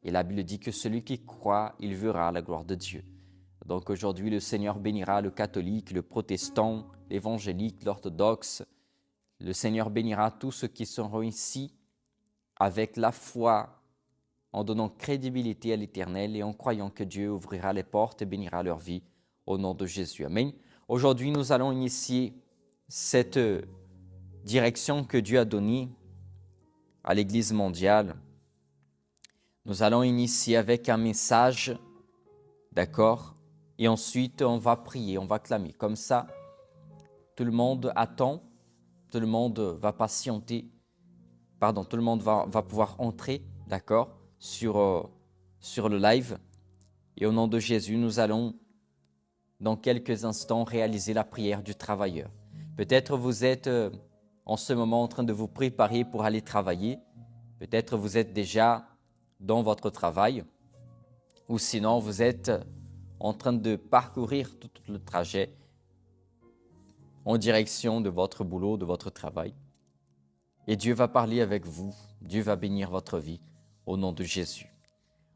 Et la Bible dit que celui qui croit, il verra la gloire de Dieu. Donc aujourd'hui, le Seigneur bénira le catholique, le protestant, l'évangélique, l'orthodoxe. Le Seigneur bénira tous ceux qui seront ici avec la foi, en donnant crédibilité à l'Éternel et en croyant que Dieu ouvrira les portes et bénira leur vie au nom de Jésus. Amen. Aujourd'hui, nous allons initier cette direction que Dieu a donnée à l'Église mondiale. Nous allons initier avec un message, d'accord? Et ensuite, on va prier, on va clamer. Comme ça, tout le monde attend, tout le monde va patienter, tout le monde va pouvoir entrer, d'accord, sur le live. Et au nom de Jésus, nous allons, dans quelques instants, réaliser la prière du travailleur. Peut-être vous êtes en ce moment en train de vous préparer pour aller travailler. Peut-être vous êtes déjà dans votre travail. Ou sinon, vous êtes en train de parcourir tout le trajet en direction de votre boulot, de votre travail. Et Dieu va parler avec vous. Dieu va bénir votre vie au nom de Jésus.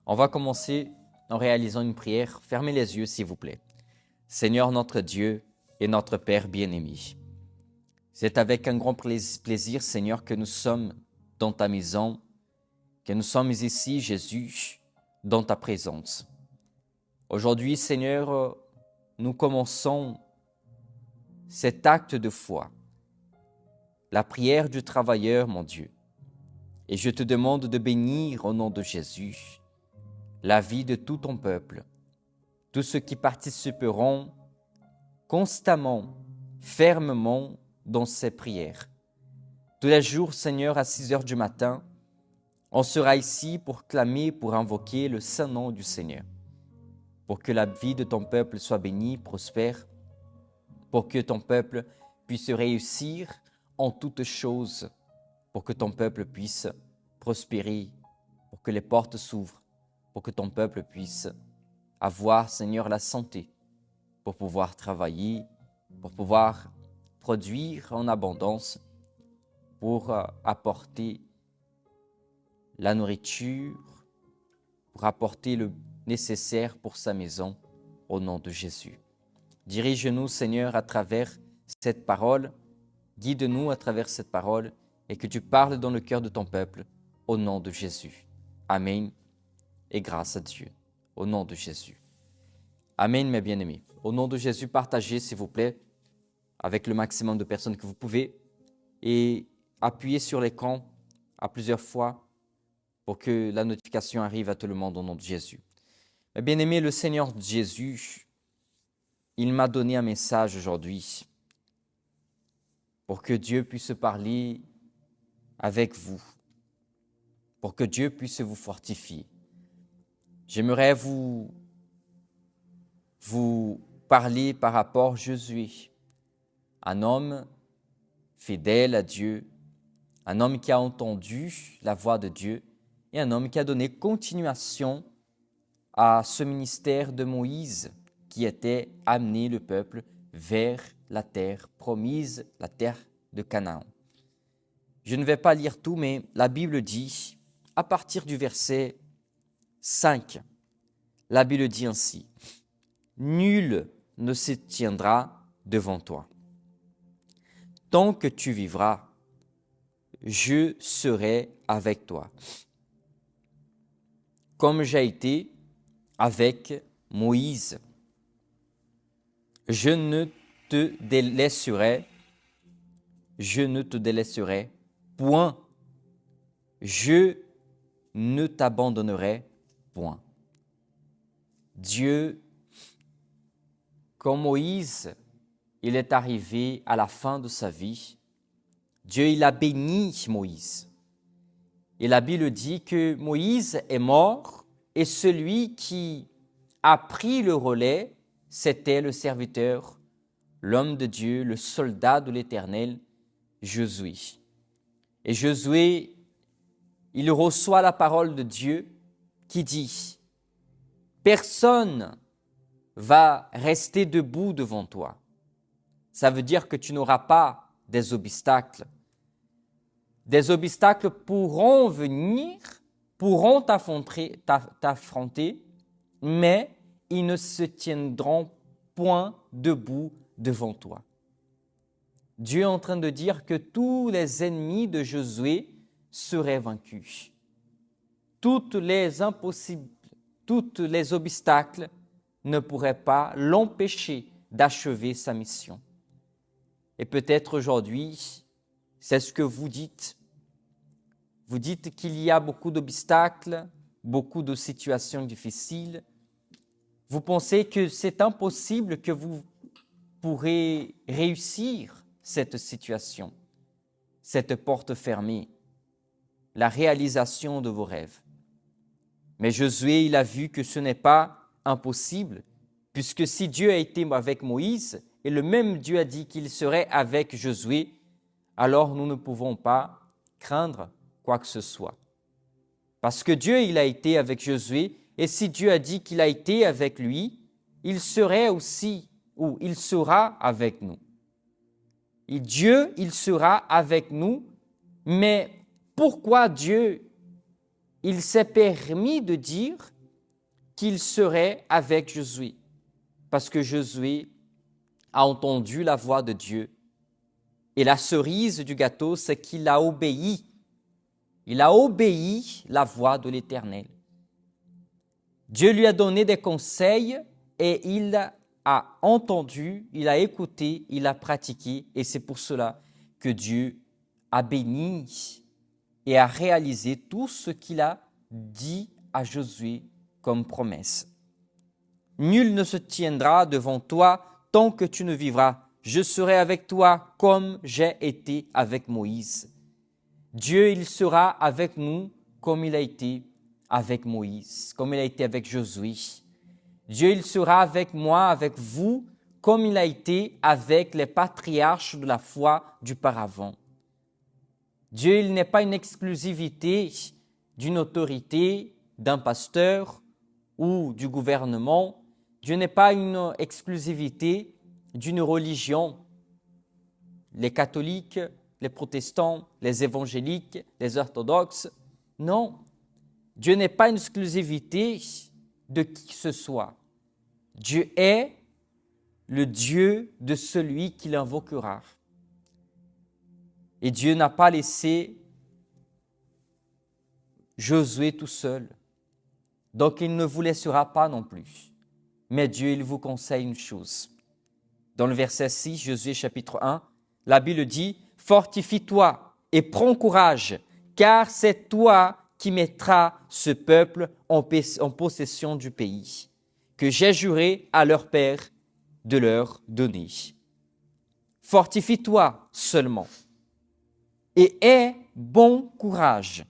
On va commencer en réalisant une prière. Fermez les yeux, s'il vous plaît. Seigneur notre Dieu et notre Père bien-aimé, c'est avec un grand plaisir, Seigneur, que nous sommes dans ta maison, que nous sommes ici, Jésus, dans ta présence. Aujourd'hui, Seigneur, nous commençons cet acte de foi, la prière du travailleur, mon Dieu. Et je te demande de bénir au nom de Jésus la vie de tout ton peuple, tous ceux qui participeront constamment, fermement dans ces prières. Tous les jours, Seigneur, à 6 heures du matin, on sera ici pour clamer, pour invoquer le saint nom du Seigneur, pour que la vie de ton peuple soit bénie, prospère, pour que ton peuple puisse réussir en toutes choses, pour que ton peuple puisse prospérer, pour que les portes s'ouvrent, pour que ton peuple puisse avoir, Seigneur, la santé, pour pouvoir travailler, pour pouvoir produire en abondance, pour apporter la nourriture, pour apporter le nécessaire pour sa maison, au nom de Jésus. Dirige-nous, Seigneur, à travers cette parole, guide-nous à travers cette parole et que tu parles dans le cœur de ton peuple, au nom de Jésus. Amen et grâce à Dieu, au nom de Jésus. Amen, mes bien-aimés. Au nom de Jésus, partagez, s'il vous plaît, avec le maximum de personnes que vous pouvez et appuyez sur l'écran à plusieurs fois pour que la notification arrive à tout le monde au nom de Jésus. Mes bien-aimés, le Seigneur Jésus, il m'a donné un message aujourd'hui pour que Dieu puisse parler avec vous, pour que Dieu puisse vous fortifier. J'aimerais vous parler par rapport à Josué, un homme fidèle à Dieu, un homme qui a entendu la voix de Dieu et un homme qui a donné continuation à ce ministère de Moïse qui était amener le peuple vers la terre promise, la terre de Canaan. Je ne vais pas lire tout, mais la Bible dit, à partir du verset 5, la Bible dit ainsi, « Nul ne se tiendra devant toi. Tant que tu vivras, je serai avec toi. Comme j'ai été avec Moïse, je ne te délaisserai point. Je ne t'abandonnerai point. » Dieu, comme Moïse, il est arrivé à la fin de sa vie. Dieu, il a béni Moïse. Et la Bible dit que Moïse est mort et celui qui a pris le relais, c'était le serviteur, l'homme de Dieu, le soldat de l'Éternel, Josué. Et Josué, il reçoit la parole de Dieu qui dit « Personne va rester debout devant toi. » Ça veut dire que tu n'auras pas des obstacles. Des obstacles pourront venir, pourront t'affronter, mais ils ne se tiendront point debout devant toi. Dieu est en train de dire que tous les ennemis de Josué seraient vaincus. Tous les obstacles ne pourraient pas l'empêcher d'achever sa mission. Et peut-être aujourd'hui, c'est ce que vous dites. Vous dites qu'il y a beaucoup d'obstacles, beaucoup de situations difficiles. Vous pensez que c'est impossible que vous pourrez réussir cette situation, cette porte fermée, la réalisation de vos rêves. Mais Josué, il a vu que ce n'est pas impossible, puisque si Dieu a été avec Moïse, et le même Dieu a dit qu'il serait avec Josué, alors nous ne pouvons pas craindre quoi que ce soit. Parce que Dieu, il a été avec Josué, et si Dieu a dit qu'il a été avec lui, il serait aussi, ou il sera avec nous. Et Dieu, il sera avec nous, mais pourquoi Dieu, il s'est permis de dire qu'il serait avec Josué? Parce que Josué a entendu la voix de Dieu. Et la cerise du gâteau, c'est qu'il a obéi. Il a obéi la voix de l'Éternel. Dieu lui a donné des conseils et il a entendu, il a écouté, il a pratiqué. Et c'est pour cela que Dieu a béni et a réalisé tout ce qu'il a dit à Josué comme promesse. Nul ne se tiendra devant toi tant que tu ne vivras. Je serai avec toi comme j'ai été avec Moïse. Dieu, il sera avec nous comme il a été avec Moïse, comme il a été avec Josué. Dieu, il sera avec moi, avec vous, comme il a été avec les patriarches de la foi du paravent. Dieu, il n'est pas une exclusivité d'une autorité, d'un pasteur ou du gouvernement. Dieu n'est pas une exclusivité d'une religion. Les catholiques, les protestants, les évangéliques, les orthodoxes. Non, Dieu n'est pas une exclusivité de qui que ce soit. Dieu est le Dieu de celui qui l'invoquera. Et Dieu n'a pas laissé Josué tout seul. Donc il ne vous laissera pas non plus. Mais Dieu, il vous conseille une chose. Dans le verset 6, Josué chapitre 1, la Bible dit « Fortifie-toi et prends courage, car c'est toi qui mettras ce peuple en possession du pays, que j'ai juré à leur père de leur donner. Fortifie-toi seulement et aie bon courage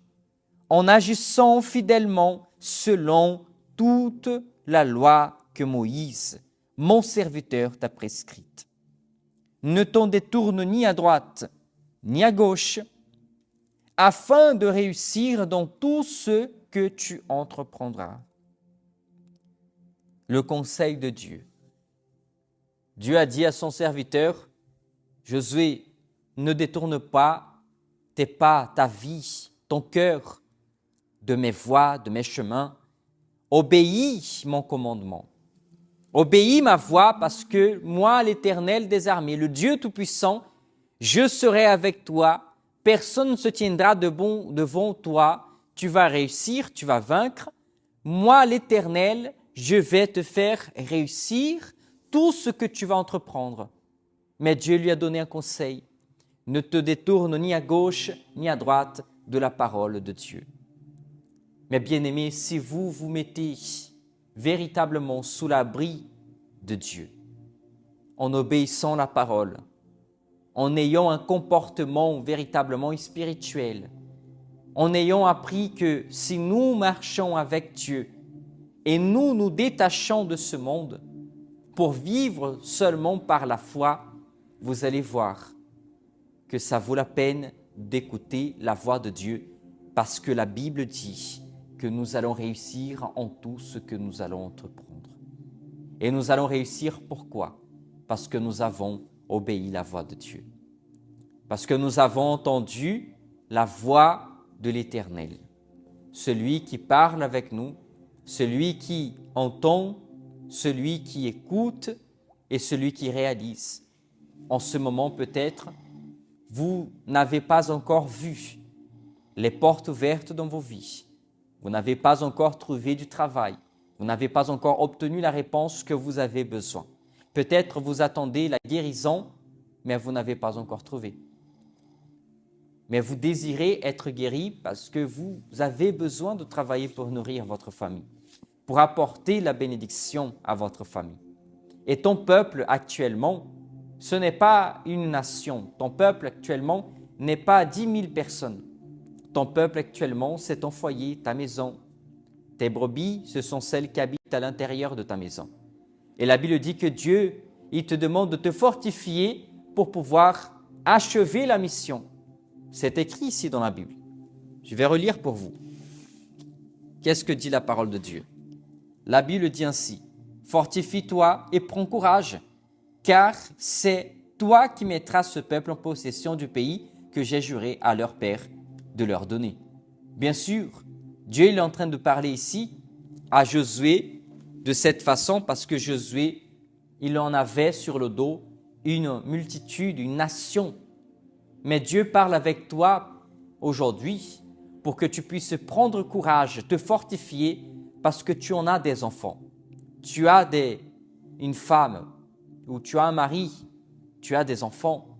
en agissant fidèlement selon toute la loi que Moïse, mon serviteur, t'a prescrite. Ne t'en détourne ni à droite ni à gauche, afin de réussir dans tout ce que tu entreprendras. » Le conseil de Dieu. Dieu a dit à son serviteur, Josué, ne détourne pas tes pas, ta vie, ton cœur de mes voies, de mes chemins. Obéis mon commandement. Obéis ma voix parce que moi, l'Éternel des armées, le Dieu Tout-Puissant, je serai avec toi. Personne ne se tiendra devant toi. Tu vas réussir, tu vas vaincre. Moi, l'Éternel, je vais te faire réussir tout ce que tu vas entreprendre. Mais Dieu lui a donné un conseil. Ne te détourne ni à gauche ni à droite de la parole de Dieu. Mais bien-aimés, si vous vous mettez véritablement sous l'abri de Dieu, en obéissant la parole, en ayant un comportement véritablement spirituel, en ayant appris que si nous marchons avec Dieu et nous nous détachons de ce monde pour vivre seulement par la foi, vous allez voir que ça vaut la peine d'écouter la voix de Dieu parce que la Bible dit que nous allons réussir en tout ce que nous allons entreprendre. Et nous allons réussir pourquoi? Parce que nous avons obéi la voix de Dieu. Parce que nous avons entendu la voix de l'Éternel. celui qui parle avec nous, celui qui entend, celui qui écoute et celui qui réalise. En ce moment, peut-être, vous n'avez pas encore vu les portes ouvertes dans vos vies. Vous n'avez pas encore trouvé du travail. Vous n'avez pas encore obtenu la réponse que vous avez besoin. Peut-être vous attendez la guérison, mais vous n'avez pas encore trouvé. Mais vous désirez être guéri parce que vous avez besoin de travailler pour nourrir votre famille, pour apporter la bénédiction à votre famille. Et ton peuple actuellement, ce n'est pas une nation. Ton peuple actuellement n'est pas 10 000 personnes. Ton peuple actuellement, c'est ton foyer, ta maison. Tes brebis, ce sont celles qui habitent à l'intérieur de ta maison. Et la Bible dit que Dieu, il te demande de te fortifier pour pouvoir achever la mission. C'est écrit ici dans la Bible. Je vais relire pour vous. Qu'est-ce que dit la parole de Dieu? La Bible dit ainsi: fortifie-toi et prends courage, car c'est toi qui mettras ce peuple en possession du pays que j'ai juré à leur père de leur donner. Bien sûr, Dieu il est en train de parler ici à Josué de cette façon parce que Josué, il en avait sur le dos une multitude, une nation. Mais Dieu parle avec toi aujourd'hui pour que tu puisses prendre courage, te fortifier parce que tu en as des enfants. Tu as une femme ou tu as un mari, tu as des enfants.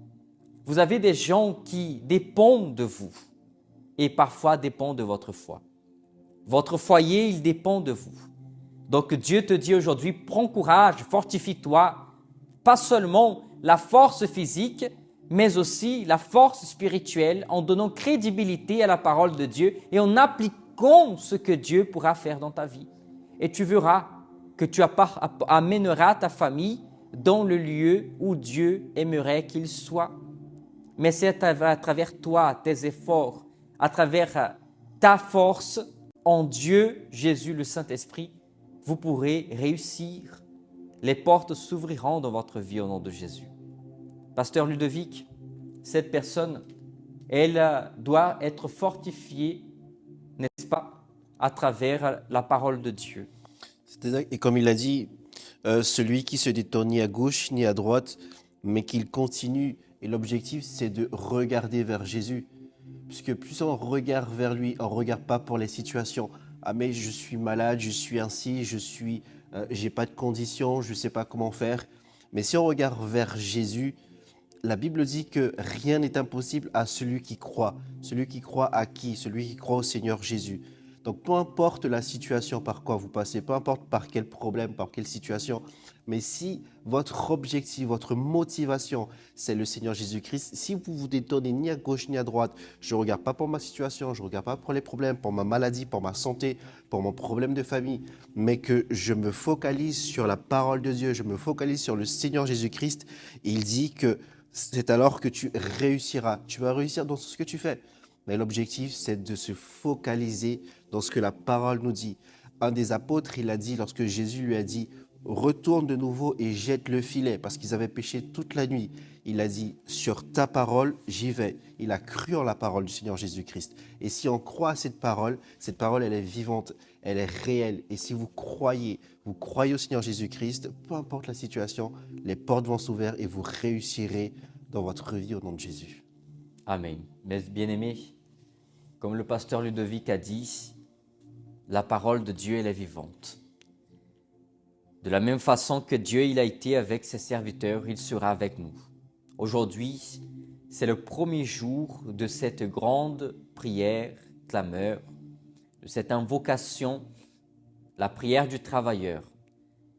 Vous avez des gens qui dépendent de vous et parfois dépendent de votre foi. Votre foyer, il dépend de vous. Donc Dieu te dit aujourd'hui, prends courage, fortifie-toi, pas seulement la force physique, mais aussi la force spirituelle en donnant crédibilité à la parole de Dieu et en appliquant ce que Dieu pourra faire dans ta vie. Et tu verras que tu amèneras ta famille dans le lieu où Dieu aimerait qu'il soit. Mais c'est à travers toi, tes efforts, à travers ta force en Dieu, Jésus, le Saint-Esprit, vous pourrez réussir. Les portes s'ouvriront dans votre vie au nom de Jésus. Pasteur Ludovic, cette personne, elle doit être fortifiée, n'est-ce pas, à travers la parole de Dieu. Et comme il a dit, celui qui se détourne ni à gauche ni à droite, mais qu'il continue. Et l'objectif, c'est de regarder vers Jésus. Puisque plus on regarde vers lui, on ne regarde pas pour les situations. Ah mais je suis malade, je suis ainsi, j'ai pas de conditions, je ne sais pas comment faire. Mais si on regarde vers Jésus, la Bible dit que rien n'est impossible à celui qui croit. Celui qui croit à qui? Celui qui croit au Seigneur Jésus. Donc peu importe la situation par quoi vous passez, peu importe par quel problème, par quelle situation, mais si votre objectif, votre motivation, c'est le Seigneur Jésus-Christ, si vous vous détournez ni à gauche ni à droite, je ne regarde pas pour ma situation, je ne regarde pas pour les problèmes, pour ma maladie, pour ma santé, pour mon problème de famille, mais que je me focalise sur la parole de Dieu, je me focalise sur le Seigneur Jésus-Christ, il dit que c'est alors que tu réussiras. Tu vas réussir dans ce que tu fais. Mais l'objectif, c'est de se focaliser dans ce que la parole nous dit. Un des apôtres, il a dit, lorsque Jésus lui a dit, retourne de nouveau et jette le filet, parce qu'ils avaient péché toute la nuit. Il a dit, sur ta parole, j'y vais. Il a cru en la parole du Seigneur Jésus-Christ. Et si on croit à cette parole, elle est vivante, elle est réelle. Et si vous croyez au Seigneur Jésus-Christ, peu importe la situation, les portes vont s'ouvrir et vous réussirez dans votre vie au nom de Jésus. Amen. Mais bien-aimés, comme le pasteur Ludovic a dit, la parole de Dieu, elle est vivante. De la même façon que Dieu il a été avec ses serviteurs, il sera avec nous. Aujourd'hui, c'est le premier jour de cette grande prière, clameur, de cette invocation, la prière du travailleur.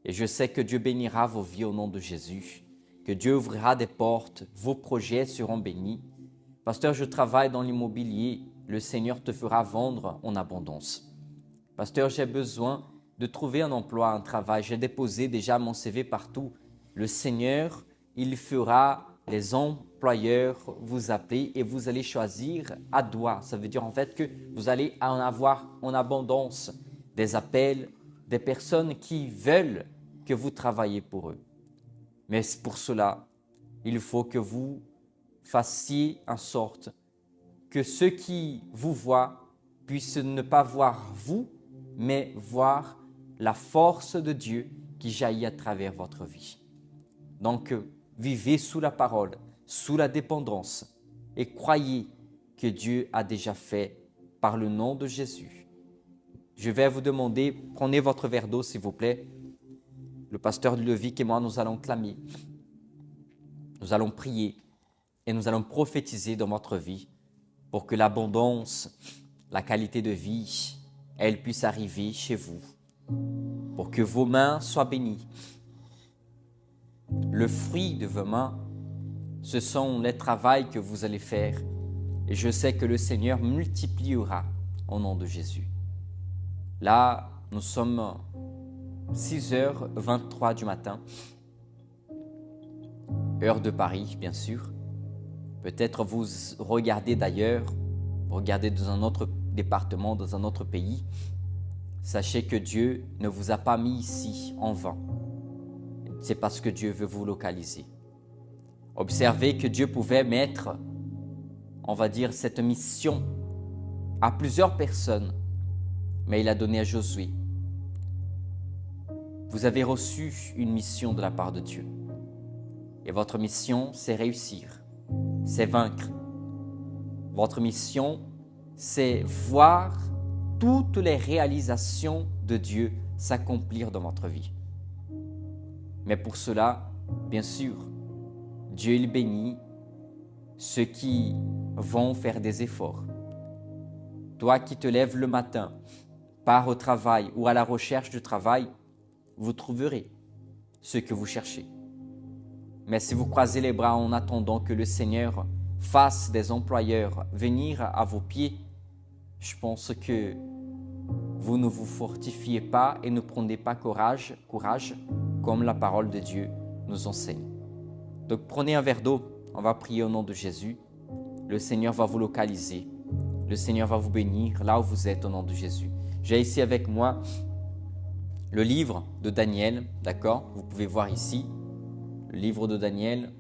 Et je sais que Dieu bénira vos vies au nom de Jésus, que Dieu ouvrira des portes, vos projets seront bénis. Pasteur, je travaille dans l'immobilier, le Seigneur te fera vendre en abondance. Pasteur, j'ai besoin de trouver un emploi, un travail. J'ai déposé déjà mon CV partout. Le Seigneur, il fera les employeurs vous appeler et vous allez choisir à doigt. Ça veut dire en fait que vous allez en avoir en abondance des appels, des personnes qui veulent que vous travaillez pour eux. Mais pour cela, il faut que vous fassiez en sorte que ceux qui vous voient puissent ne pas voir vous, mais voir la force de Dieu qui jaillit à travers votre vie. Donc, vivez sous la parole, sous la dépendance et croyez que Dieu a déjà fait par le nom de Jésus. Je vais vous demander, prenez votre verre d'eau s'il vous plaît. Le pasteur Ludovic et moi, nous allons clamer, nous allons prier et nous allons prophétiser dans votre vie pour que l'abondance, la qualité de vie, elle puisse arriver chez vous, pour que vos mains soient bénies. Le fruit de vos mains, ce sont les travaux que vous allez faire et je sais que le Seigneur multipliera au nom de Jésus. Là, nous sommes 6h23 du matin, heure de Paris, bien sûr. Peut-être vous regardez d'ailleurs, vous regardez dans un autre département, dans un autre pays. Sachez que Dieu ne vous a pas mis ici en vain. C'est parce que Dieu veut vous localiser. Observez que Dieu pouvait mettre, on va dire, cette mission à plusieurs personnes, mais il a donné à Josué. Vous avez reçu une mission de la part de Dieu. Et votre mission, c'est réussir, c'est vaincre. Votre mission, c'est voir toutes les réalisations de Dieu s'accomplir dans votre vie. Mais pour cela, bien sûr, Dieu il bénit ceux qui vont faire des efforts. Toi qui te lèves le matin, pars au travail ou à la recherche du travail, vous trouverez ce que vous cherchez. Mais si vous croisez les bras en attendant que le Seigneur fasse des employeurs venir à vos pieds, je pense que vous ne vous fortifiez pas et ne prenez pas courage comme la parole de Dieu nous enseigne. Donc prenez un verre d'eau, on va prier au nom de Jésus. Le Seigneur va vous localiser. Le Seigneur va vous bénir là où vous êtes au nom de Jésus. J'ai ici avec moi le livre de Daniel, d'accord? Vous pouvez voir ici. Le livre de Daniel,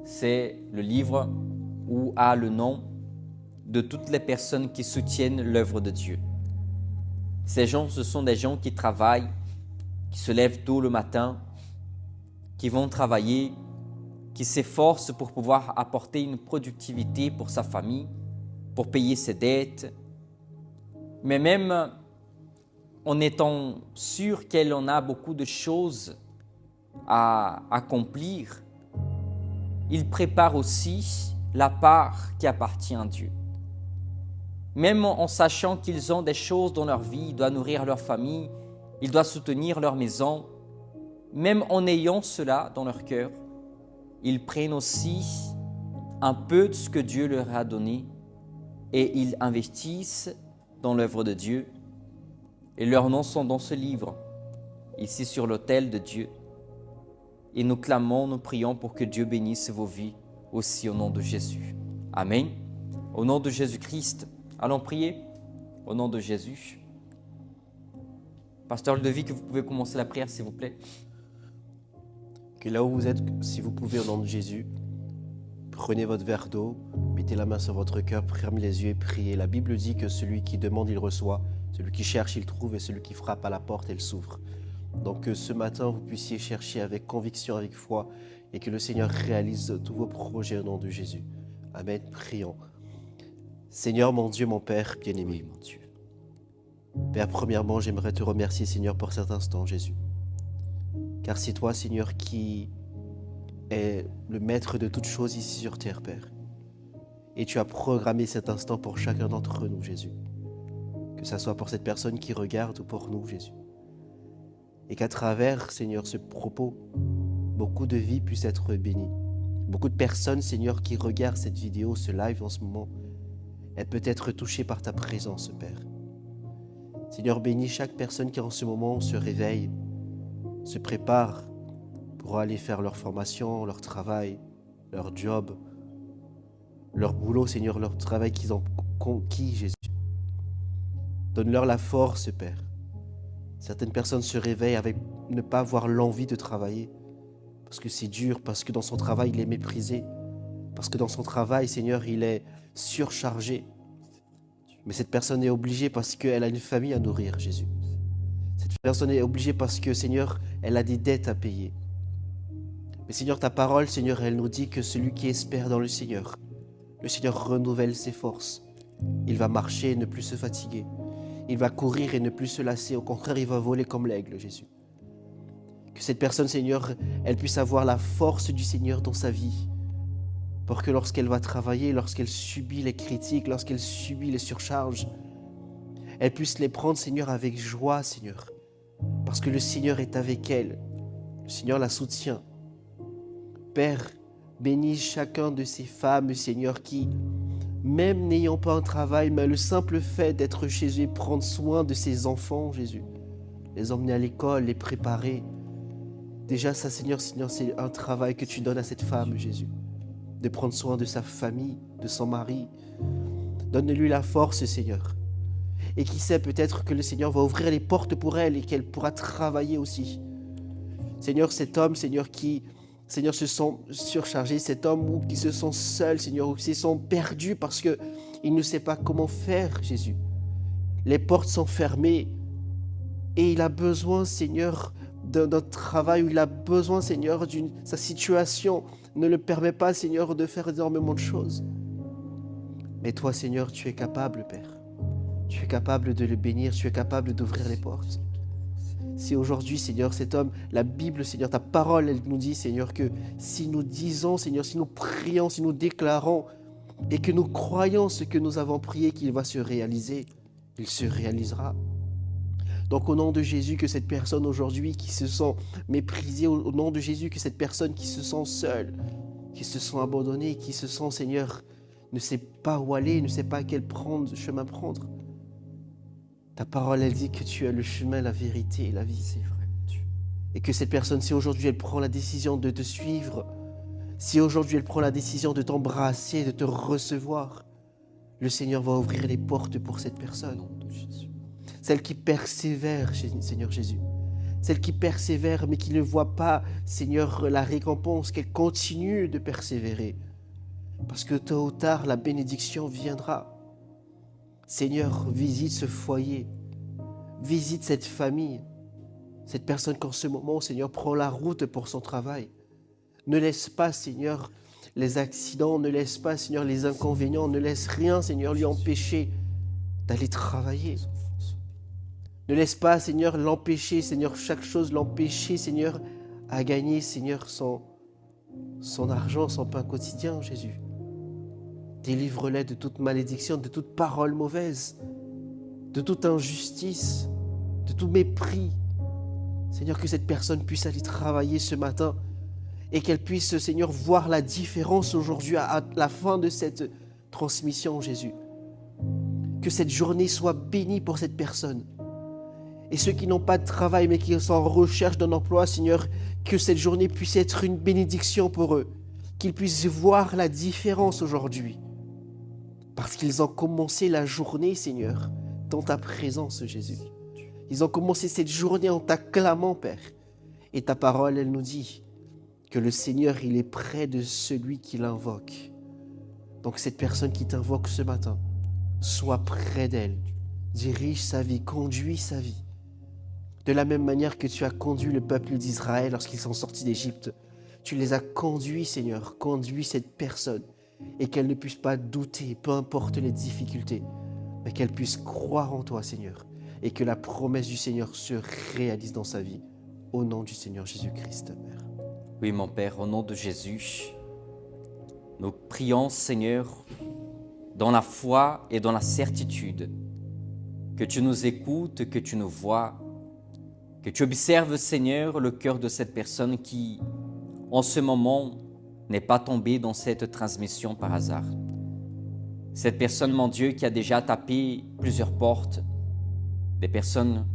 c'est le livre où a le nom de toutes les personnes qui soutiennent l'œuvre de Dieu. Ces gens, ce sont des gens qui travaillent, qui se lèvent tôt le matin, qui vont travailler, qui s'efforcent pour pouvoir apporter une productivité pour sa famille, pour payer ses dettes. Mais même en étant sûr qu'elle en a beaucoup de choses à accomplir, il prépare aussi la part qui appartient à Dieu. Même en sachant qu'ils ont des choses dans leur vie, ils doivent nourrir leur famille, ils doivent soutenir leur maison, même en ayant cela dans leur cœur, ils prennent aussi un peu de ce que Dieu leur a donné et ils investissent dans l'œuvre de Dieu. Et leurs noms sont dans ce livre, ici sur l'autel de Dieu. Et nous clamons, nous prions pour que Dieu bénisse vos vies aussi au nom de Jésus. Amen. Au nom de Jésus-Christ, allons prier au nom de Jésus. Pasteur Ludovic, vous pouvez commencer la prière s'il vous plaît. Que là où vous êtes, si vous pouvez au nom de Jésus, prenez votre verre d'eau, mettez la main sur votre cœur, fermez les yeux et priez. La Bible dit que celui qui demande, il reçoit. Celui qui cherche, il trouve, et celui qui frappe à la porte, elle s'ouvre. Donc que ce matin, vous puissiez chercher avec conviction, avec foi, et que le Seigneur réalise tous vos projets au nom de Jésus. Amen. Prions. Seigneur, mon Dieu, mon Père bien-aimé. Oui, mon Dieu. Père, premièrement, j'aimerais te remercier, Seigneur, pour cet instant, Jésus. Car c'est toi, Seigneur, qui es le maître de toutes choses ici sur terre, Père. Et tu as programmé cet instant pour chacun d'entre nous, Jésus. Que ça soit pour cette personne qui regarde ou pour nous, Jésus. Et qu'à travers, Seigneur, ce propos, beaucoup de vies puissent être bénies. Beaucoup de personnes, Seigneur, qui regardent cette vidéo, ce live en ce moment, elles peuvent être touchées par ta présence, Père. Seigneur, bénis chaque personne qui en ce moment se réveille, se prépare pour aller faire leur formation, leur travail, leur job, leur boulot, Seigneur, leur travail qu'ils ont conquis, Jésus. Donne-leur la force, Père. Certaines personnes se réveillent avec ne pas avoir l'envie de travailler parce que c'est dur, parce que dans son travail, il est méprisé, parce que dans son travail, Seigneur, il est surchargé. Mais cette personne est obligée parce qu'elle a une famille à nourrir, Jésus. Cette personne est obligée parce que, Seigneur, elle a des dettes à payer. Mais Seigneur, ta parole, Seigneur, elle nous dit que celui qui espère dans le Seigneur renouvelle ses forces. Il va marcher et ne plus se fatiguer. Il va courir et ne plus se lasser. Au contraire, il va voler comme l'aigle, Jésus. Que cette personne, Seigneur, elle puisse avoir la force du Seigneur dans sa vie. Pour que lorsqu'elle va travailler, lorsqu'elle subit les critiques, lorsqu'elle subit les surcharges, elle puisse les prendre, Seigneur, avec joie, Seigneur. Parce que le Seigneur est avec elle. Le Seigneur la soutient. Père, bénis chacun de ces femmes, Seigneur, qui, même n'ayant pas un travail, mais le simple fait d'être chez eux, prendre soin de ses enfants, Jésus, les emmener à l'école, les préparer. Déjà ça, Seigneur, c'est un travail que tu donnes à cette femme, Jésus, de prendre soin de sa famille, de son mari. Donne-lui la force, Seigneur. Et qui sait, peut-être que le Seigneur va ouvrir les portes pour elle et qu'elle pourra travailler aussi. Seigneur, cet homme, Seigneur, qui, Seigneur, se sent surchargé, cet homme ou qui se sent seul, Seigneur, ou qui se sent perdu parce qu'il ne sait pas comment faire, Jésus. Les portes sont fermées et il a besoin, Seigneur, d'un travail, où il a besoin, Seigneur, sa situation ne le permet pas, Seigneur, de faire énormément de choses. Mais toi, Seigneur, tu es capable, Père. Tu es capable de le bénir, tu es capable d'ouvrir les portes. Si aujourd'hui, Seigneur, cet homme, la Bible, Seigneur, ta parole, elle nous dit, Seigneur, que si nous disons, Seigneur, si nous prions, si nous déclarons et que nous croyons ce que nous avons prié qu'il va se réaliser, il se réalisera. Donc au nom de Jésus, que cette personne aujourd'hui qui se sent méprisée, au nom de Jésus, que cette personne qui se sent seule, qui se sent abandonnée, qui se sent, Seigneur, ne sait pas où aller, ne sait pas quel chemin prendre. Ta parole, elle dit que tu es le chemin, la vérité et la vie. C'est vrai, Dieu. Et que cette personne, si aujourd'hui elle prend la décision de te suivre, si aujourd'hui elle prend la décision de t'embrasser, de te recevoir, le Seigneur va ouvrir les portes pour cette personne. Au nom de Jésus. Celle qui persévère, Seigneur Jésus. Celle qui persévère, mais qui ne voit pas, Seigneur, la récompense, qu'elle continue de persévérer. Parce que tôt ou tard, la bénédiction viendra. Seigneur, visite ce foyer, visite cette famille, cette personne qui en ce moment, Seigneur, prend la route pour son travail. Ne laisse pas, Seigneur, les accidents, ne laisse pas, Seigneur, les inconvénients, ne laisse rien, Seigneur, lui empêcher d'aller travailler. Ne laisse pas, Seigneur, l'empêcher, Seigneur, chaque chose l'empêcher, Seigneur, à gagner, Seigneur, son argent, son pain quotidien, Jésus. Délivre-les de toute malédiction, de toute parole mauvaise, de toute injustice, de tout mépris. Seigneur, que cette personne puisse aller travailler ce matin et qu'elle puisse, Seigneur, voir la différence aujourd'hui à la fin de cette transmission, Jésus. Que cette journée soit bénie pour cette personne. Et ceux qui n'ont pas de travail mais qui sont en recherche d'un emploi, Seigneur, que cette journée puisse être une bénédiction pour eux. Qu'ils puissent voir la différence aujourd'hui. Parce qu'ils ont commencé la journée, Seigneur, dans ta présence, Jésus. Ils ont commencé cette journée en t'acclamant, Père. Et ta parole, elle nous dit que le Seigneur, il est près de celui qui l'invoque. Donc cette personne qui t'invoque ce matin, sois près d'elle. Dirige sa vie, conduis sa vie. De la même manière que tu as conduit le peuple d'Israël lorsqu'ils sont sortis d'Égypte, tu les as conduits, Seigneur, conduis cette personne. Et qu'elle ne puisse pas douter, peu importe les difficultés, mais qu'elle puisse croire en toi, Seigneur, et que la promesse du Seigneur se réalise dans sa vie. Au nom du Seigneur Jésus-Christ, Père. Oui, mon Père, au nom de Jésus, nous prions, Seigneur, dans la foi et dans la certitude que tu nous écoutes, que tu nous vois, que tu observes, Seigneur, le cœur de cette personne qui, en ce moment, n'est pas tombée dans cette transmission par hasard. Cette personne, mon Dieu, qui a déjà tapé plusieurs portes, des personnes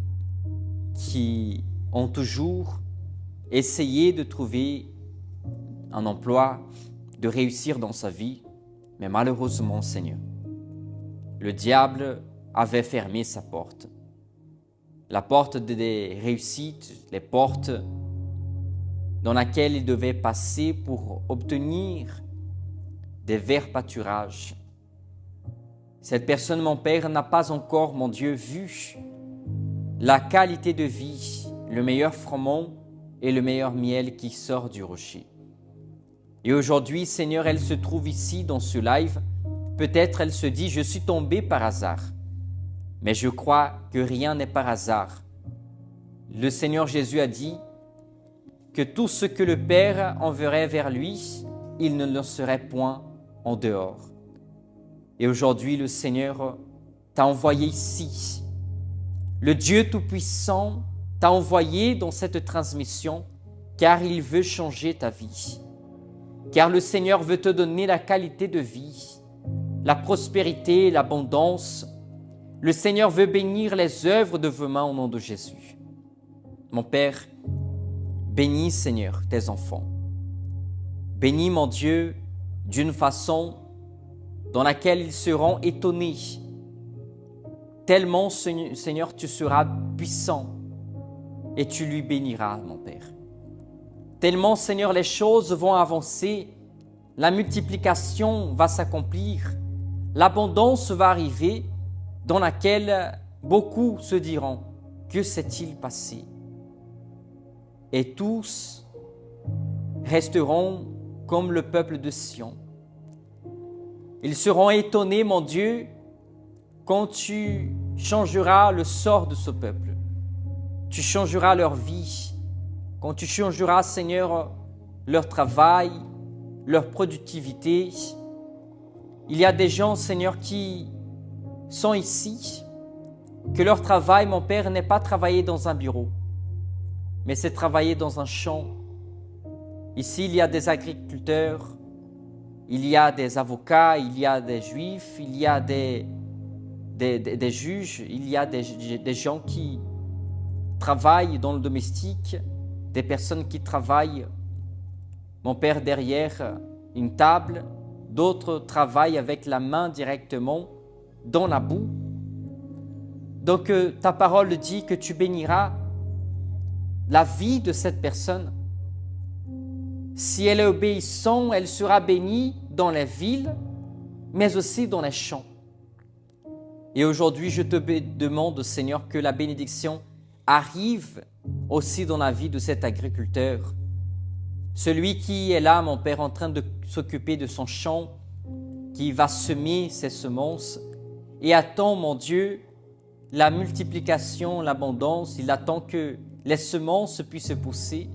qui ont toujours essayé de trouver un emploi, de réussir dans sa vie, mais malheureusement, Seigneur, le diable avait fermé sa porte. La porte des réussites, les portes dans laquelle il devait passer pour obtenir des verts pâturages. Cette personne, mon Père, n'a pas encore, mon Dieu, vu la qualité de vie, le meilleur froment et le meilleur miel qui sort du rocher. Et aujourd'hui, Seigneur, elle se trouve ici dans ce live. Peut-être elle se dit, je suis tombée par hasard. Mais je crois que rien n'est par hasard. Le Seigneur Jésus a dit que tout ce que le Père enverrait vers lui, il ne le serait point en dehors. Et aujourd'hui, le Seigneur t'a envoyé ici. Le Dieu Tout-Puissant t'a envoyé dans cette transmission car il veut changer ta vie. Car le Seigneur veut te donner la qualité de vie, la prospérité, l'abondance. Le Seigneur veut bénir les œuvres de vos mains au nom de Jésus. Mon Père, bénis, Seigneur, tes enfants. Bénis, mon Dieu, d'une façon dans laquelle ils seront étonnés. Tellement, Seigneur, tu seras puissant et tu lui béniras, mon Père. Tellement, Seigneur, les choses vont avancer, la multiplication va s'accomplir, l'abondance va arriver, dans laquelle beaucoup se diront, que s'est-il passé? Et tous resteront comme le peuple de Sion. Ils seront étonnés, mon Dieu, quand tu changeras le sort de ce peuple. Tu changeras leur vie. Quand tu changeras, Seigneur, leur travail, leur productivité. Il y a des gens, Seigneur, qui sont ici, que leur travail, mon Père, n'est pas travailler dans un bureau, mais c'est travailler dans un champ. Ici, il y a des agriculteurs, il y a des avocats, il y a des juifs, il y a des juges, il y a des gens qui travaillent dans le domestique, des personnes qui travaillent, mon Père, derrière une table, d'autres travaillent avec la main directement dans la boue. Donc ta parole dit que tu béniras la vie de cette personne. Si elle est obéissante, elle sera bénie dans les villes, mais aussi dans les champs. Et aujourd'hui, je te demande, Seigneur, que la bénédiction arrive aussi dans la vie de cet agriculteur. Celui qui est là, mon Père, en train de s'occuper de son champ, qui va semer ses semences et attend, mon Dieu, la multiplication, l'abondance. Il attend que les semences puissent pousser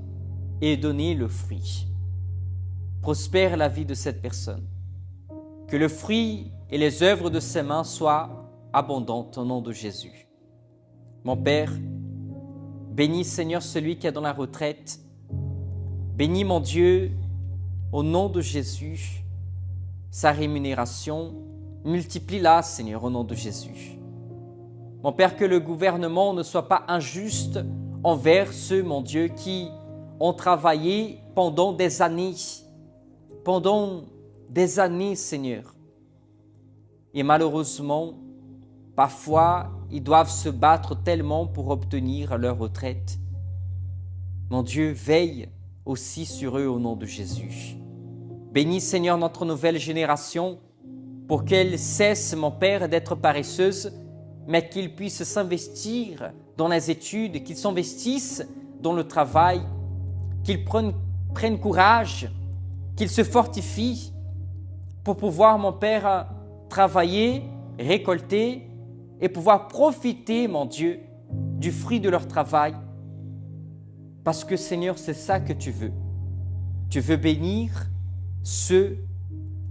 et donner le fruit. Prospère la vie de cette personne. Que le fruit et les œuvres de ses mains soient abondantes au nom de Jésus. Mon Père, bénis, Seigneur, celui qui est dans la retraite. Bénis, mon Dieu, au nom de Jésus, sa rémunération. Multiplie-la, Seigneur, au nom de Jésus. Mon Père, que le gouvernement ne soit pas injuste envers ceux, mon Dieu, qui ont travaillé pendant des années, Seigneur. Et malheureusement, parfois, ils doivent se battre tellement pour obtenir leur retraite. Mon Dieu, veille aussi sur eux au nom de Jésus. Bénis, Seigneur, notre nouvelle génération pour qu'elle cesse, mon Père, d'être paresseuse, mais qu'ils puissent s'investir dans les études, qu'ils s'investissent dans le travail, qu'ils prennent courage, qu'ils se fortifient pour pouvoir, mon Père, travailler, récolter et pouvoir profiter, mon Dieu, du fruit de leur travail. Parce que, Seigneur, c'est ça que tu veux. Tu veux bénir ceux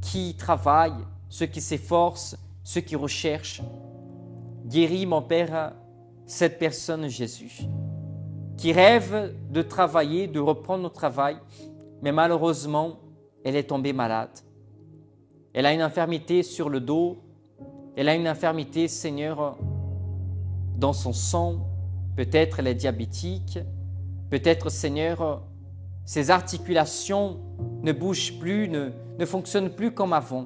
qui travaillent, ceux qui s'efforcent, ceux qui recherchent. Guéris, mon Père, cette personne, Jésus, qui rêve de travailler, de reprendre le travail, mais malheureusement, elle est tombée malade. Elle a une infirmité sur le dos, elle a une infirmité, Seigneur, dans son sang. Peut-être elle est diabétique, peut-être, Seigneur, ses articulations ne bougent plus, ne fonctionnent plus comme avant.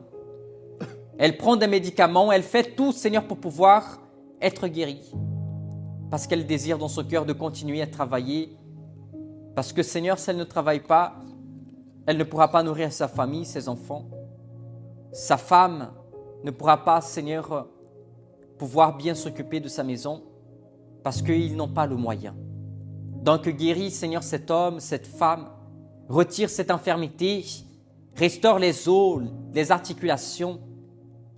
Elle prend des médicaments, elle fait tout, Seigneur, pour pouvoir être guérie. Parce qu'elle désire dans son cœur de continuer à travailler. Parce que, Seigneur, si elle ne travaille pas, elle ne pourra pas nourrir sa famille, ses enfants. Sa femme ne pourra pas, Seigneur, pouvoir bien s'occuper de sa maison parce qu'ils n'ont pas le moyen. Donc guéris, Seigneur, cet homme, cette femme, retire cette infirmité, restaure les os, les articulations.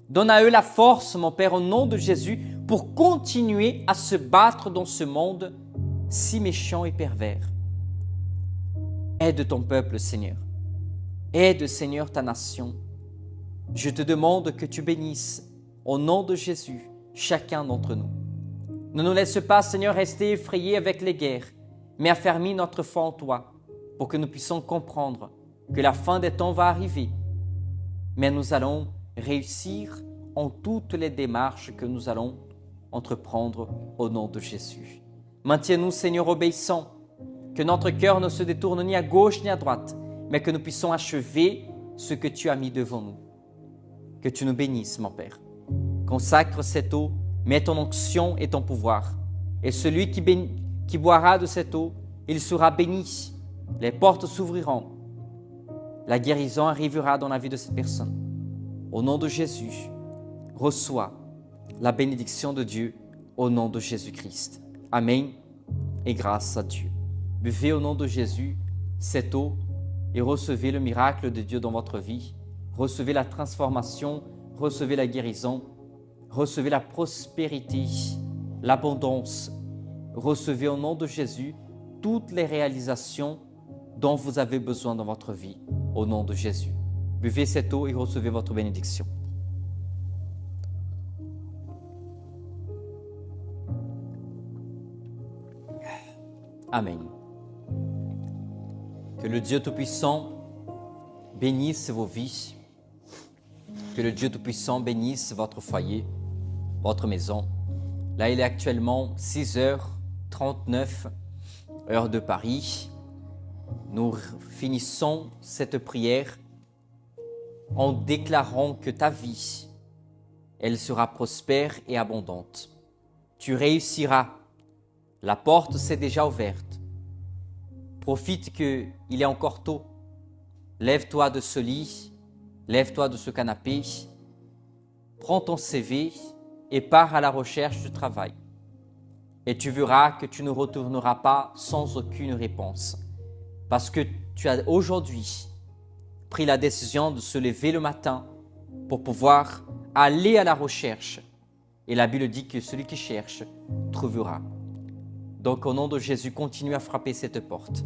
Donne à eux la force, mon Père, au nom de Jésus, pour continuer à se battre dans ce monde si méchant et pervers. Aide ton peuple, Seigneur. Aide, Seigneur, ta nation. Je te demande que tu bénisses, au nom de Jésus, chacun d'entre nous. Ne nous laisse pas, Seigneur, rester effrayés avec les guerres, mais affermis notre foi en toi, pour que nous puissions comprendre que la fin des temps va arriver. Mais nous allons réussir en toutes les démarches que nous allons entreprendre au nom de Jésus. Maintiens-nous, Seigneur, obéissants, que notre cœur ne se détourne ni à gauche ni à droite, mais que nous puissions achever ce que tu as mis devant nous. Que tu nous bénisses, mon Père. Consacre cette eau, mets ton onction et ton pouvoir. Et celui qui boira de cette eau, il sera béni. Les portes s'ouvriront. La guérison arrivera dans la vie de cette personne. Au nom de Jésus, reçois la bénédiction de Dieu au nom de Jésus-Christ. Amen et grâce à Dieu. Buvez au nom de Jésus cette eau et recevez le miracle de Dieu dans votre vie. Recevez la transformation, recevez la guérison, recevez la prospérité, l'abondance. Recevez au nom de Jésus toutes les réalisations dont vous avez besoin dans votre vie, au nom de Jésus. Buvez cette eau et recevez votre bénédiction. Amen. Que le Dieu Tout-Puissant bénisse vos vies. Que le Dieu Tout-Puissant bénisse votre foyer, votre maison. Là, il est actuellement 6h39, heure de Paris. Nous finissons cette prière en déclarant que ta vie, elle sera prospère et abondante. Tu réussiras. La porte s'est déjà ouverte. Profite qu'il est encore tôt. Lève-toi de ce lit, lève-toi de ce canapé, prends ton CV et pars à la recherche du travail. Et tu verras que tu ne retourneras pas sans aucune réponse. Parce que tu as aujourd'hui pris la décision de se lever le matin pour pouvoir aller à la recherche. Et la Bible dit que celui qui cherche trouvera. Donc au nom de Jésus, continue à frapper cette porte.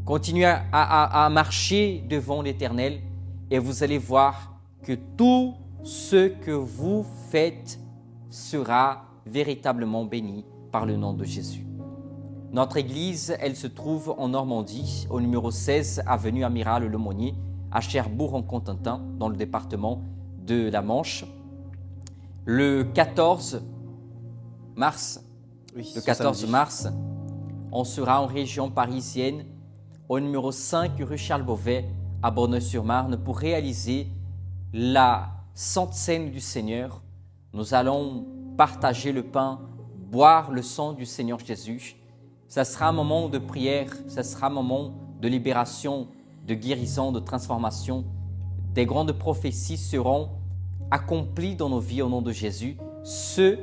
Continuez à marcher devant l'Éternel et vous allez voir que tout ce que vous faites sera véritablement béni par le nom de Jésus. Notre église, elle se trouve en Normandie, au numéro 16, avenue Amiral Lemonnier, à Cherbourg-en-Cotentin, dans le département de la Manche. Le 14 mars, on sera en région parisienne, au numéro 5 rue Charles Beauvais, à Bonneuil-sur-Marne, pour réaliser la Sainte Seine du Seigneur. Nous allons partager le pain, boire le sang du Seigneur Jésus. Ça sera un moment de prière, ça sera un moment de libération, de guérison, de transformation. Des grandes prophéties seront accomplies dans nos vies au nom de Jésus. Ce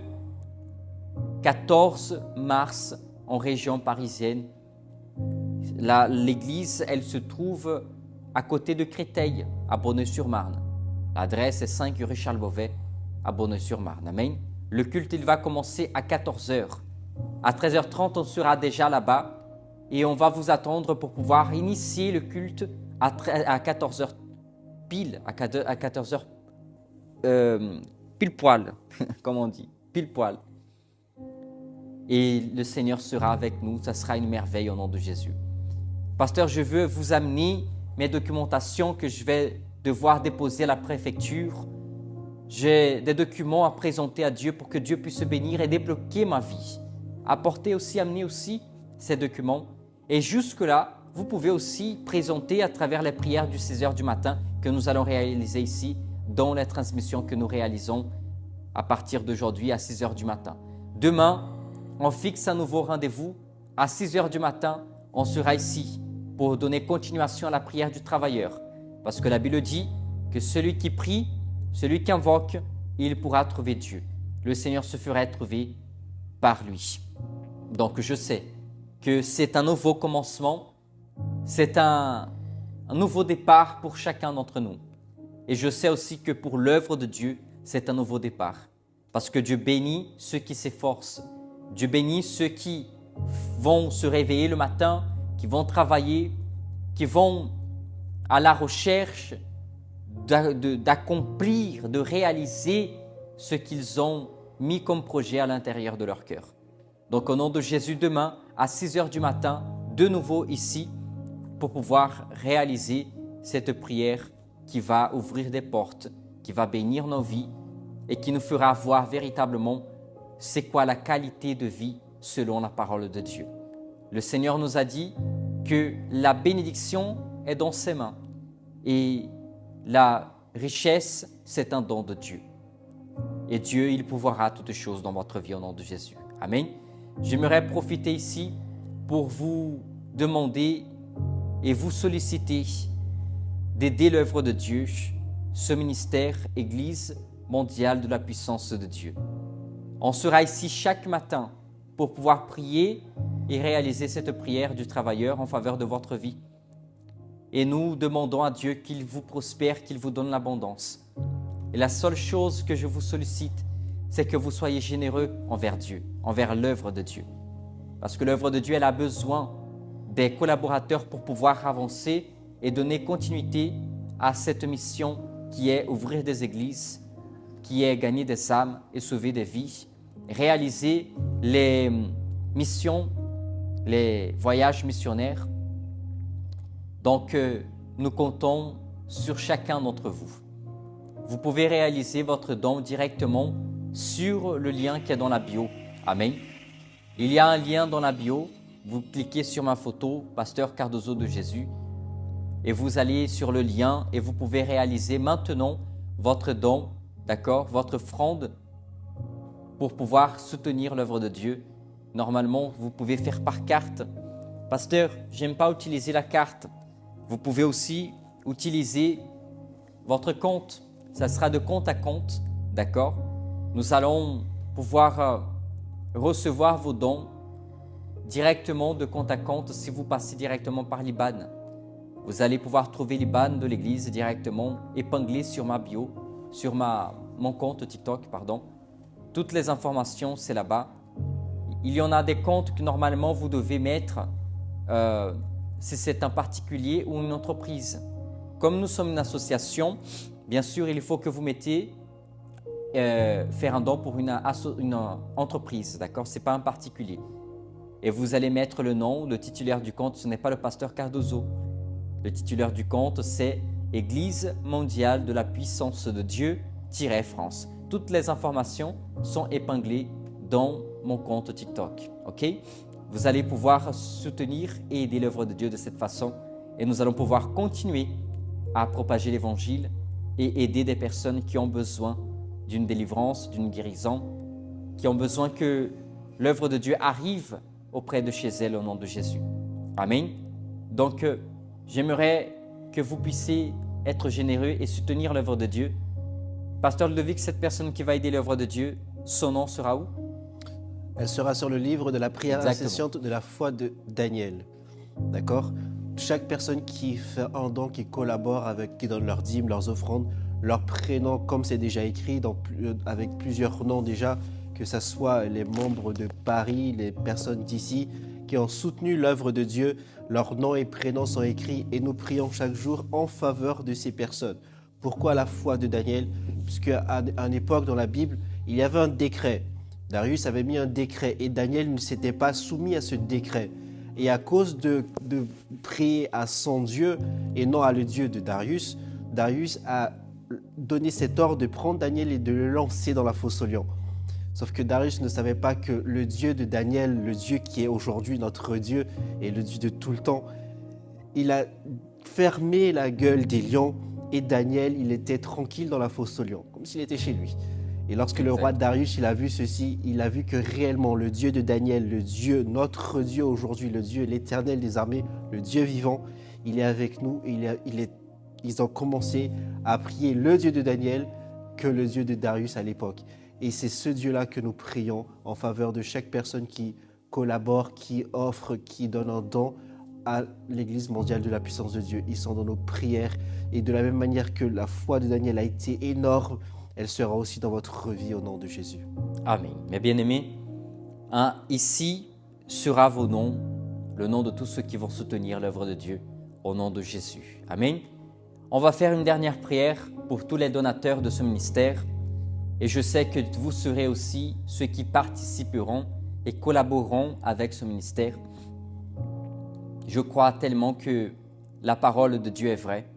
14 mars, en région parisienne, l'église, elle se trouve à côté de Créteil, à Bonneuil-sur-Marne. L'adresse est 5 rue Charles Beauvais, à Bonneuil-sur-Marne. Amen. Le culte, il va commencer à 14h. À 13h30, on sera déjà là-bas et on va vous attendre pour pouvoir initier le culte à 14h pile, à 14h pile poil, comme on dit, pile poil. Et le Seigneur sera avec nous, ça sera une merveille au nom de Jésus. Pasteur, je veux vous amener mes documentations que je vais devoir déposer à la préfecture. J'ai des documents à présenter à Dieu pour que Dieu puisse bénir et débloquer ma vie. Amener aussi ces documents. Et jusque-là, vous pouvez aussi présenter à travers les prières du 6h du matin que nous allons réaliser ici dans les transmissions que nous réalisons à partir d'aujourd'hui à 6h du matin. Demain, on fixe un nouveau rendez-vous. À 6h du matin, on sera ici pour donner continuation à la prière du travailleur. Parce que la Bible dit que celui qui prie Celui qui invoque, il pourra trouver Dieu. Le Seigneur se fera trouver par lui. Donc je sais que c'est un nouveau commencement, c'est un nouveau départ pour chacun d'entre nous. Et je sais aussi que pour l'œuvre de Dieu, c'est un nouveau départ. Parce que Dieu bénit ceux qui s'efforcent. Dieu bénit ceux qui vont se réveiller le matin, qui vont travailler, qui vont à la recherche d'accomplir, de réaliser ce qu'ils ont mis comme projet à l'intérieur de leur cœur. Donc au nom de Jésus, demain à 6 heures du matin, de nouveau ici, pour pouvoir réaliser cette prière qui va ouvrir des portes, qui va bénir nos vies et qui nous fera voir véritablement c'est quoi la qualité de vie selon la parole de Dieu. Le Seigneur nous a dit que la bénédiction est dans ses mains et la richesse, c'est un don de Dieu. Et Dieu, il pourvoira toutes choses dans votre vie au nom de Jésus. Amen. J'aimerais profiter ici pour vous demander et vous solliciter d'aider l'œuvre de Dieu, ce ministère, Église mondiale de la puissance de Dieu. On sera ici chaque matin pour pouvoir prier et réaliser cette prière du travailleur en faveur de votre vie. Et nous demandons à Dieu qu'il vous prospère, qu'il vous donne l'abondance. Et la seule chose que je vous sollicite, c'est que vous soyez généreux envers Dieu, envers l'œuvre de Dieu. Parce que l'œuvre de Dieu, elle a besoin des collaborateurs pour pouvoir avancer et donner continuité à cette mission qui est ouvrir des églises, qui est gagner des âmes et sauver des vies, réaliser les missions, les voyages missionnaires. Donc, nous comptons sur chacun d'entre vous. Vous pouvez réaliser votre don directement sur le lien qui est dans la bio. Amen. Il y a un lien dans la bio. Vous cliquez sur ma photo, Pasteur Cardozo de Jésus, et vous allez sur le lien et vous pouvez réaliser maintenant votre don, d'accord, votre offrande pour pouvoir soutenir l'œuvre de Dieu. Normalement, vous pouvez faire par carte. Pasteur, j'aime pas utiliser la carte. Vous pouvez aussi utiliser votre compte. Ça sera de compte à compte, d'accord? Nous allons pouvoir recevoir vos dons directement de compte à compte si vous passez directement par l'IBAN. Vous allez pouvoir trouver l'IBAN de l'église directement épinglé sur ma bio, sur mon compte TikTok, pardon. Toutes les informations, c'est là-bas. Il y en a des comptes que normalement vous devez mettre si c'est un particulier ou une entreprise. Comme nous sommes une association, bien sûr, il faut que vous mettiez faire un don pour une entreprise, d'accord? Ce n'est pas un particulier. Et vous allez mettre le nom, le titulaire du compte, ce n'est pas le pasteur Cardozo. Le titulaire du compte, c'est Église mondiale de la puissance de Dieu-France. Toutes les informations sont épinglées dans mon compte TikTok, ok? Vous allez pouvoir soutenir et aider l'œuvre de Dieu de cette façon et nous allons pouvoir continuer à propager l'Évangile et aider des personnes qui ont besoin d'une délivrance, d'une guérison, qui ont besoin que l'œuvre de Dieu arrive auprès de chez elles au nom de Jésus. Amen. Donc, j'aimerais que vous puissiez être généreux et soutenir l'œuvre de Dieu. Pasteur Ludovic, cette personne qui va aider l'œuvre de Dieu, son nom sera où? Elle sera sur le livre de la prière incessante de la foi de Daniel. D'accord? Chaque personne qui fait un don, qui collabore qui donne leurs dîmes, leurs offrandes, leur prénom, comme c'est déjà écrit, avec plusieurs noms déjà, que ce soit les membres de Paris, les personnes d'ici, qui ont soutenu l'œuvre de Dieu, leurs noms et prénoms sont écrits et nous prions chaque jour en faveur de ces personnes. Pourquoi la foi de Daniel? Puisqu'à une époque dans la Bible, il y avait un décret. Darius avait mis un décret et Daniel ne s'était pas soumis à ce décret. Et à cause de prier à son Dieu et non à le Dieu de Darius, Darius a donné cet ordre de prendre Daniel et de le lancer dans la fosse aux lions. Sauf que Darius ne savait pas que le Dieu de Daniel, le Dieu qui est aujourd'hui notre Dieu et le Dieu de tout le temps, il a fermé la gueule des lions et Daniel, il était tranquille dans la fosse aux lions, comme s'il était chez lui. Et lorsque le roi Darius il a vu ceci, il a vu que réellement le Dieu de Daniel, le Dieu, notre Dieu aujourd'hui, le Dieu, l'Éternel des armées, le Dieu vivant, il est avec nous et ils ont commencé à prier le Dieu de Daniel que le Dieu de Darius à l'époque. Et c'est ce Dieu-là que nous prions en faveur de chaque personne qui collabore, qui offre, qui donne un don à l'Église mondiale de la puissance de Dieu. Ils sont dans nos prières. Et de la même manière que la foi de Daniel a été énorme, elle sera aussi dans votre vie au nom de Jésus. Amen. Mes bien-aimés, ici sera vos noms, le nom de tous ceux qui vont soutenir l'œuvre de Dieu, au nom de Jésus. Amen. On va faire une dernière prière pour tous les donateurs de ce ministère. Et je sais que vous serez aussi ceux qui participeront et collaboreront avec ce ministère. Je crois tellement que la parole de Dieu est vraie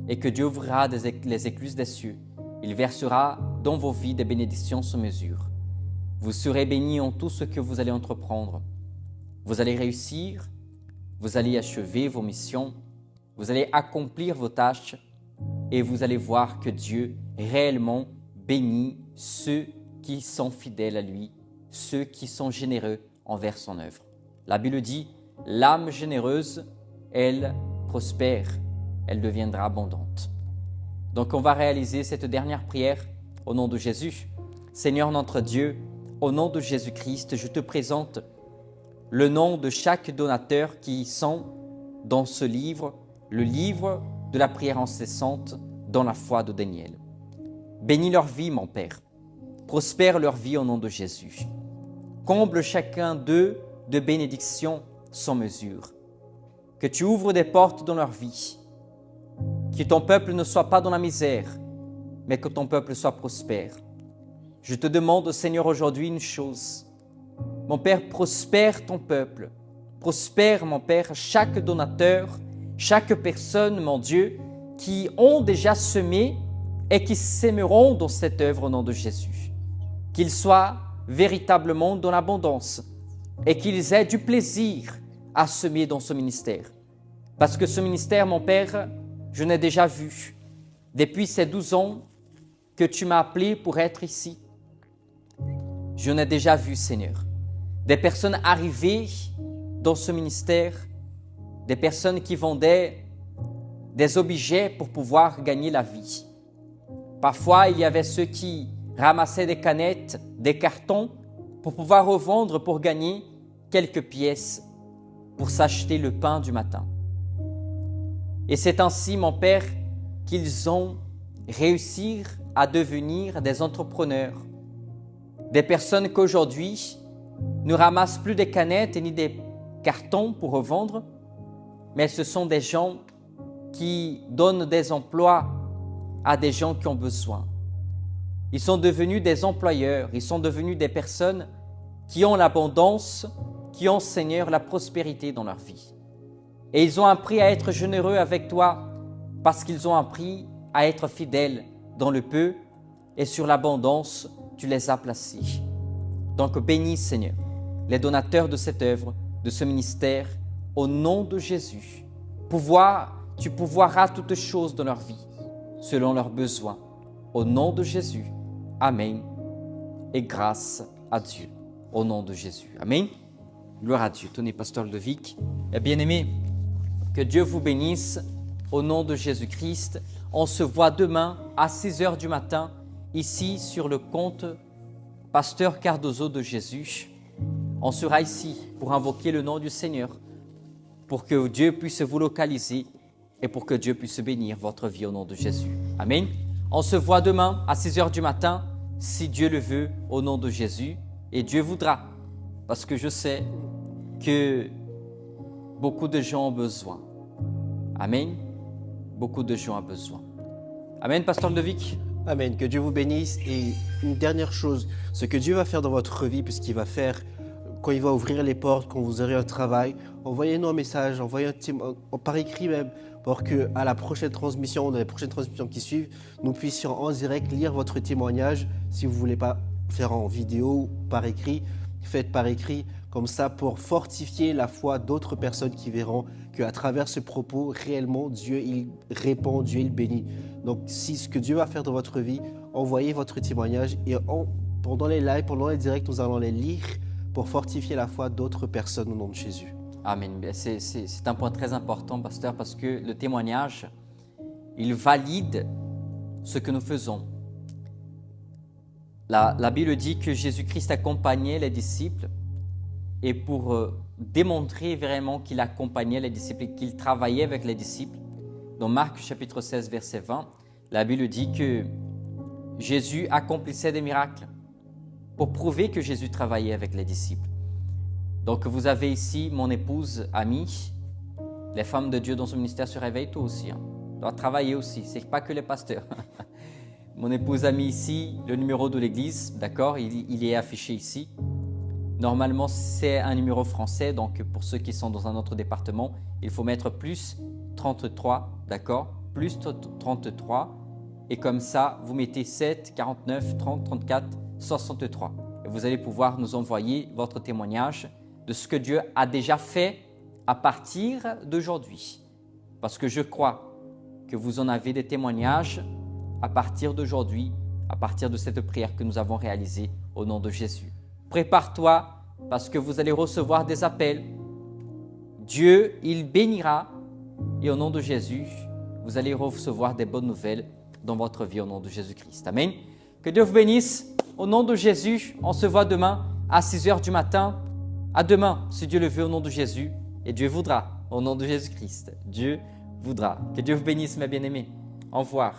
et que Dieu ouvrira les écluses des cieux. Il versera dans vos vies des bénédictions sans mesure. Vous serez bénis en tout ce que vous allez entreprendre. Vous allez réussir, vous allez achever vos missions, vous allez accomplir vos tâches et vous allez voir que Dieu réellement bénit ceux qui sont fidèles à lui, ceux qui sont généreux envers son œuvre. La Bible dit, l'âme généreuse, elle prospère, elle deviendra abondante. Donc on va réaliser cette dernière prière au nom de Jésus. Seigneur notre Dieu, au nom de Jésus-Christ, je te présente le nom de chaque donateur qui sont dans ce livre, le livre de la prière incessante dans la foi de Daniel. Bénis leur vie, mon Père. Prospère leur vie au nom de Jésus. Comble chacun d'eux de bénédictions sans mesure. Que tu ouvres des portes dans leur vie. Que ton peuple ne soit pas dans la misère, mais que ton peuple soit prospère. Je te demande, Seigneur, aujourd'hui une chose. Mon Père, prospère ton peuple. Prospère, mon Père, chaque donateur, chaque personne, mon Dieu, qui ont déjà semé et qui s'aimeront dans cette œuvre au nom de Jésus. Qu'ils soient véritablement dans l'abondance et qu'ils aient du plaisir à semer dans ce ministère. Parce que ce ministère, mon Père, je l'ai déjà vu depuis ces 12 ans que tu m'as appelé pour être ici. Je l'ai déjà vu, Seigneur, des personnes arrivées dans ce ministère, des personnes qui vendaient des objets pour pouvoir gagner la vie. Parfois, il y avait ceux qui ramassaient des canettes, des cartons pour pouvoir revendre pour gagner quelques pièces pour s'acheter le pain du matin. Et c'est ainsi, mon Père, qu'ils ont réussi à devenir des entrepreneurs, des personnes qu'aujourd'hui ne ramassent plus des canettes ni des cartons pour revendre, mais ce sont des gens qui donnent des emplois à des gens qui ont besoin. Ils sont devenus des employeurs, ils sont devenus des personnes qui ont l'abondance, qui ont, Seigneur, la prospérité dans leur vie. Et ils ont appris à être généreux avec toi parce qu'ils ont appris à être fidèles dans le peu et sur l'abondance, tu les as placés. Donc bénis, Seigneur, les donateurs de cette œuvre, de ce ministère, au nom de Jésus. Tu pourvoiras toutes choses dans leur vie, selon leurs besoins. Au nom de Jésus. Amen. Et grâce à Dieu. Au nom de Jésus. Amen. Gloire à Dieu. Tenez, pasteur Ludovic. Et bien-aimés, que Dieu vous bénisse au nom de Jésus-Christ. On se voit demain à 6 heures du matin, ici sur le compte Pasteur Cardozo de Jésus. On sera ici pour invoquer le nom du Seigneur, pour que Dieu puisse vous localiser et pour que Dieu puisse bénir votre vie au nom de Jésus. Amen. On se voit demain à 6 heures du matin, si Dieu le veut, au nom de Jésus. Et Dieu voudra, parce que je sais que beaucoup de gens ont besoin. Amen. Beaucoup de gens ont besoin. Amen, pasteur Ludovic. Amen. Que Dieu vous bénisse. Et une dernière chose, ce que Dieu va faire dans votre vie, puisqu'il va faire quand il va ouvrir les portes, quand vous aurez un travail, envoyez-nous un message, envoyez par écrit même, pour qu'à la prochaine transmission, dans les prochaines transmissions qui suivent, nous puissions en direct lire votre témoignage. Si vous ne voulez pas faire en vidéo ou par écrit, faites par écrit, comme ça pour fortifier la foi d'autres personnes qui verront qu'à travers ce propos, réellement, Dieu, il répond, Dieu, il bénit. Donc, si ce que Dieu va faire dans votre vie, envoyez votre témoignage et pendant les lives, pendant les directs, nous allons les lire pour fortifier la foi d'autres personnes au nom de Jésus. Amen. C'est un point très important, pasteur, parce que le témoignage, il valide ce que nous faisons. La Bible dit que Jésus-Christ accompagnait les disciples et pour démontrer vraiment qu'il accompagnait les disciples et qu'il travaillait avec les disciples, dans Marc chapitre 16, verset 20, la Bible dit que Jésus accomplissait des miracles pour prouver que Jésus travaillait avec les disciples. Donc vous avez ici mon épouse, amie, les femmes de Dieu dans ce ministère se réveillent toi aussi, doivent travailler aussi, c'est pas que les pasteurs. Mon épouse a mis ici le numéro de l'église, d'accord, il est affiché ici. Normalement, c'est un numéro français, donc pour ceux qui sont dans un autre département, il faut mettre plus 33, d'accord, plus 33, et comme ça, vous mettez 7, 49, 30, 34, 63. Et vous allez pouvoir nous envoyer votre témoignage de ce que Dieu a déjà fait à partir d'aujourd'hui. Parce que je crois que vous en avez des témoignages à partir d'aujourd'hui, à partir de cette prière que nous avons réalisée au nom de Jésus. Prépare-toi parce que vous allez recevoir des appels. Dieu, il bénira et au nom de Jésus, vous allez recevoir des bonnes nouvelles dans votre vie au nom de Jésus-Christ. Amen. Que Dieu vous bénisse. Au nom de Jésus, on se voit demain à 6h du matin. À demain, si Dieu le veut, au nom de Jésus. Et Dieu voudra, au nom de Jésus-Christ. Dieu voudra. Que Dieu vous bénisse, mes bien-aimés. Au revoir.